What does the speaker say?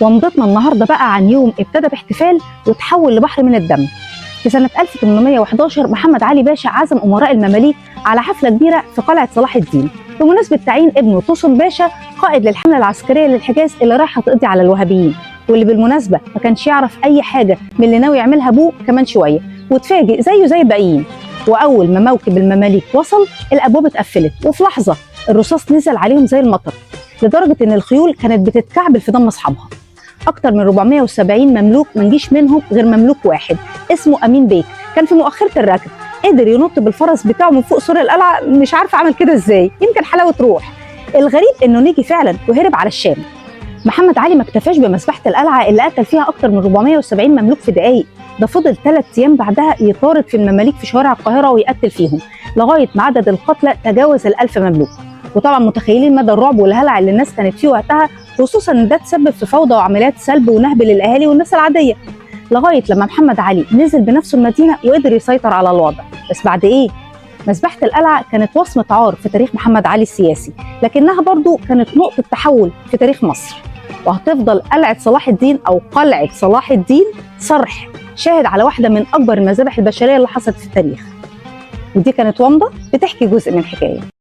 ومضتنا النهارده بقى عن يوم ابتدى باحتفال وتحول لبحر من الدم. في سنة 1811 محمد علي باشا عزم أمراء المماليك على حفلة كبيرة في قلعة صلاح الدين بمناسبة تعيين ابنه توصل باشا قائد للحملة العسكرية للحجاز اللي رايحة تقضي على الوهابيين، واللي بالمناسبة ما كانش يعرف أي حاجة من اللي ناوي يعملها أبوه كمان شوية، واتفاجئ زيه زي الباقيين. وأول ما موكب المماليك وصل الأبواب اتقفلت، وفي لحظة الرصاص نزل عليهم زي المطر، لدرجة إن الخيول كانت بتتكعبل في دم أصحابها. أكتر من 470 مملوك ما نجيش منهم غير مملوك واحد اسمه أمين بيك، كان في مؤخرة الركب، قدر ينط بالفرس بتاعه من فوق سور القلعة، مش عارفة عمل كده إزاي، يمكن حلاوة روح. الغريب إنه نجي فعلا وهرب على الشام. محمد علي ما اكتفاش بمسبحة القلعة اللي قتل فيها أكتر من 470 مملوك في دقايق، ده فضل 3 أيام بعدها يطارد في المماليك في شوارع القاهرة ويقتل فيهم، لغاية ما عدد القتلى تجاوز ال1000 مملوك. وطبعا متخيلين مدى الرعب والهلع اللي الناس كانت فيه وقتها، خصوصا ان ده تسبب في فوضى وعمليات سلب ونهب للاهالي والناس العاديه، لغايه لما محمد علي نزل بنفسه المدينه وقدر يسيطر على الوضع. بس بعد ايه؟ مسبحه القلعه كانت وصمه عار في تاريخ محمد علي السياسي، لكنها برضو كانت نقطه تحول في تاريخ مصر. وهتفضل قلعه صلاح الدين او قلعه صلاح الدين صرح شاهد على واحده من اكبر المذابح البشريه اللي حصلت في التاريخ. ودي كانت ومضه بتحكي جزء من حكايه.